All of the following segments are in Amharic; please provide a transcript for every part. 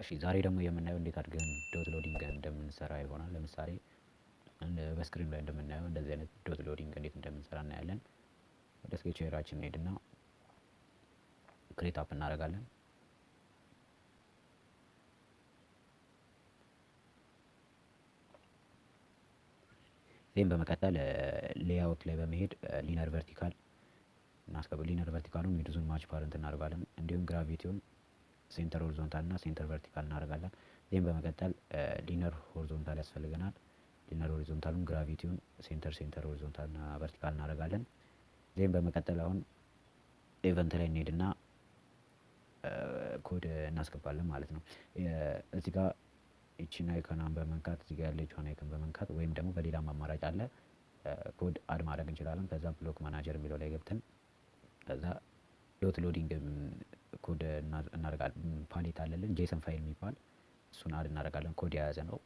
እሺ ዛሬ ደግሞ የምናየው እንዴት አድርገን ዶት ሎዲንግ እንደምንሰራ ይሆናል። ለምሳሌ በስክሪን ላይ እንደምናየው እንደዚህ አይነት ዶት ሎዲንግ እንዴት እንደምንሰራ እናያለን። ወደ ስኬችዌራችን እንሄድና ክሬት አፕ እናደርጋለን። ይህም በመቀጠል ሌአውት ላይ በመሄድ ሊነር ቨርቲካል ሊነር ቨርቲካሉን ዊድዙን ማች ፓረንት እናደርጋለን። እንዲሁም ግራቪቲውን ሴንተር ሆሪዞንታል እና ሴንተር ቨርቲካል እናደርጋለን። ይህም በመቀጠል ሊነር ሆሪዞንታል ያስፈልገናል። ሊነር ሆሪዞንታሉን ግራቪቲውን ሴንተር ሆሪዞንታል እና ቨርቲካል እናደርጋለን። ይህም በመቀጠል አሁን ኢቨንት ላይ እንሄድና ኮድ እናስገባለን ማለት ነው። እዚህ ጋር ይቺን አይኮኗን በመንካት እዚህ ጋር ያለችውን አይኮን በመንካት ወይም ደግሞ በሌላም አማራጭ አለ ኮድ አድ ማድረግ እንችላለን። ከዛ ብሎክ ማናጀር የሚለው ላይ ገብተን ከዛ ዶት ሎዲንግ ኮድ እናደርጋለን። ፓሌት አለልን ጄሰን ፋይል የሚባል እሱን አድ እናደርጋለን። ኮድ የያዘ ነው።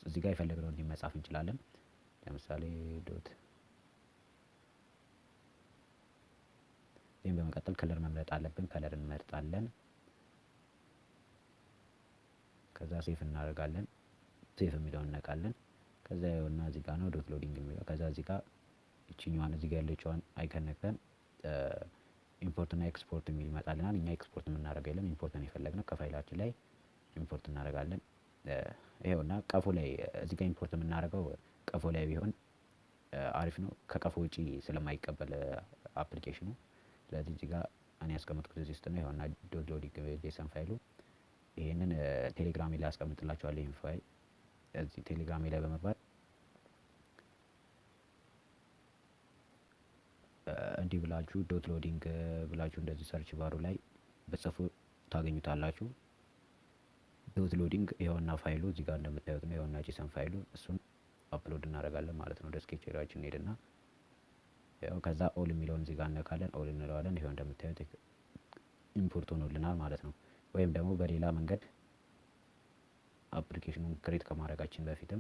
እዚህ ጋር የፈለግነውን መጻፍ እንችላለን። ለምሳሌ ዶት ይህም በመቀጠል ከለር መምረጥ አለብን። ከለር እንመርጣለን። ከዛ ሴፍ እናደርጋለን። ሴፍ የሚለውን እነቃለን። ከዛ ይኸውና እዚህ ጋር ነው ዶት ሎዲንግ የሚለው። ከዛ እዚህ ጋር እቺኛዋን እዚህ ጋር ያለችዋን አይከን ነክተን ኢምፖርት እና ኤክስፖርት የሚል ይመጣልናል። እኛ ኤክስፖርት የምናደርገው የለም፣ ኢምፖርት ነው የፈለግነው። ከፋይላችን ላይ ኢምፖርት እናደርጋለን። ይኸውና ቀፎ ላይ እዚህ ጋር ኢምፖርት የምናደርገው ቀፎ ላይ ቢሆን አሪፍ ነው፣ ከቀፎ ውጪ ስለማይቀበል አፕሊኬሽኑ። ስለዚህ እዚህ ጋር እኔ ያስቀመጥኩት እዚህ ውስጥ ነው። ይኸውና ዶት ሎዲንግ ጄሰን ፋይሉ። ይሄንን ቴሌግራሜ ላይ አስቀምጥላችኋለሁ። ይሄን ፋይል እዚህ ቴሌግራሜ ላይ በመግባት እንዲህ ብላችሁ ዶት ሎዲንግ ብላችሁ እንደዚህ ሰርች ባሩ ላይ በጽፉ ታገኙታላችሁ። ዶት ሎዲንግ ይኸውና ፋይሉ እዚህ ጋር እንደምታዩት ነው። ይኸውና ጄሰን ፋይሉ እሱን አፕሎድ እናደርጋለን ማለት ነው። ወደ ስኬችዌራችን እንሄድና ያው ከዛ ኦል የሚለውን እዚህ ጋር እነካለን። ኦል እንለዋለን። ይኸው እንደምታዩት ኢምፖርት ሆኖልናል ማለት ነው። ወይም ደግሞ በሌላ መንገድ አፕሊኬሽኑን ክሬት ከማድረጋችን በፊትም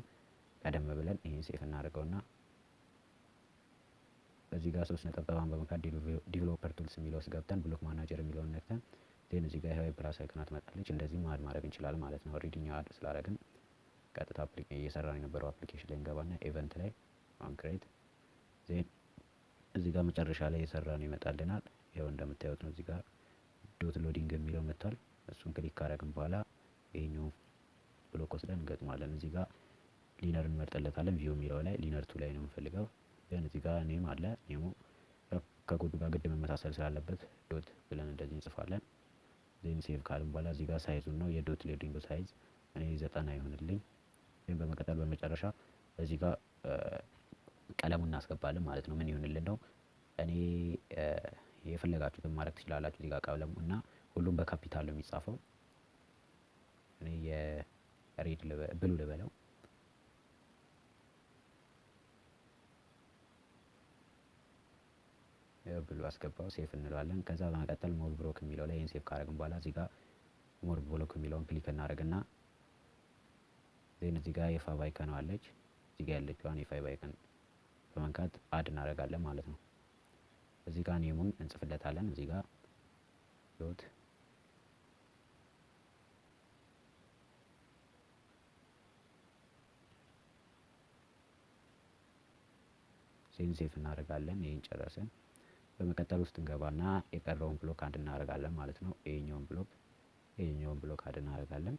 ቀደም ብለን ይሄን ሴፍ እናደርገውና እዚህ ጋር 3 ነጠብጣባን በመንካት ዲቨሎፐር ቱልስ የሚለው ውስጥ ገብተን ብሎክ ማናጀር የሚለውን ነክተን ዜን እዚህ ጋር ይሄ ፕላስ አይኮን ትመጣለች። እንደዚህ ማድ ማድረግ እንችላለን ማለት ነው። ኦልሬዲ እኛ አድ ስላደረግን ቀጥታ እየሰራን የነበረው አፕሊኬሽን ላይ እንገባና ኢቨንት ላይ አን ክሬት ዜን እዚህ ጋር መጨረሻ ላይ የሰራነው ይመጣልናል። ይኸው እንደምታዩት ነው። እዚህ ጋር ዶት ሎዲንግ የሚለው መጥቷል። እሱን ክሊክ ካደረግን በኋላ ይሄኛው ብሎክ ወስደን እንገጥማለን። እዚህ ጋር ሊነር እንመርጥለታለን። ቪው የሚለው ላይ ሊነር ቱ ላይ ነው የምፈልገው። ግን እዚህ ጋር ኔም አለ። ኔሙ ከኮዱ ጋር ግድ መመሳሰል ስላለበት ዶት ብለን እንደዚህ እንጽፋለን። ዜን ሴቭ ካልን በኋላ እዚህ ጋር ሳይዙን ነው የዶት ሎዲንግ ሳይዝ እኔ 90 ይሆንልኝ። ግን በመቀጠል በመጨረሻ እዚህ ጋር ቀለሙን እናስገባለን ማለት ነው። ምን ይሆንልን ነው እኔ የፈለጋችሁትን ማድረግ ትችላላችሁ። እዚህ ጋር ቀለሙ እና ሁሉም በካፒታል ነው የሚጻፈው። እኔ የሬድ ብሉ ልበለው። ብሉ አስገባው። ሴፍ እንለዋለን። ከዛ በመቀጠል ሞር ብሎክ የሚለው ላይ ይሄን ሴፍ ካደረግን በኋላ እዚህ ጋር ሞር ብሎክ የሚለውን ክሊክ እናደርግና ዜን እዚህ ጋር የፋይቭ አይከን አለች። እዚህ ጋር ያለችዋን የፋይቭ አይከን በመንካት አድ እናደርጋለን ማለት ነው። እዚህ ጋር ኔሙን እንጽፍለታለን። እዚህ ጋር ዶት ሴፍ እናደርጋለን። ይሄን ጨረስን። በመቀጠል ውስጥ እንገባና የቀረውን ብሎክ አንድ እናደርጋለን ማለት ነው። ይሄኛውን ብሎክ አንድ እናደርጋለን።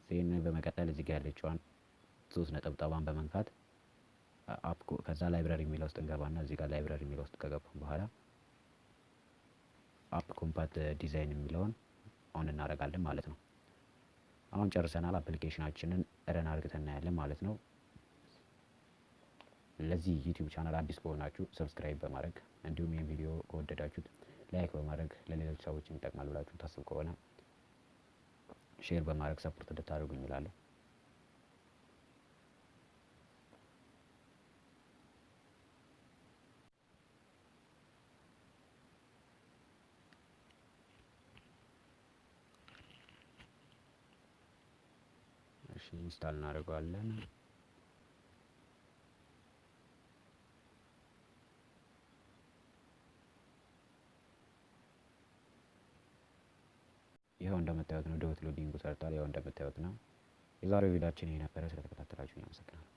ዜን በመቀጠል እዚህ ጋር ያለችዋን 3 ነጠብጣባን በመንካት ከዛ ላይብራሪ የሚለው ውስጥ እንገባና እዚህ ጋር ላይብራሪ የሚለው ውስጥ ከገባን በኋላ አፕ ኮምፓት ዲዛይን የሚለውን ኦን እናደርጋለን ማለት ነው። አሁን ጨርሰናል። አፕሊኬሽናችንን ረን አድርገን እናያለን ማለት ነው። ለዚህ ዩቲዩብ ቻናል አዲስ ከሆናችሁ ሰብስክራይብ በማድረግ እንዲሁም ይህን ቪዲዮ ከወደዳችሁት ላይክ በማድረግ ለሌሎች ሰዎች ይጠቅማል ብላችሁ ታስቡ ከሆነ ሼር በማድረግ ሰፖርት እንድታደርጉኝ እላለሁ። እሺ ኢንስታል እናደርገዋለን። ይኸው እንደምታዩት ነው ዶት ሎዲንጉ ሰርቷል። ያው እንደምታዩት ነው። የዛሬው ቪዲዮአችን ይሄ ነበረ። ስለተከታተላችሁኝ አመሰግናለሁ።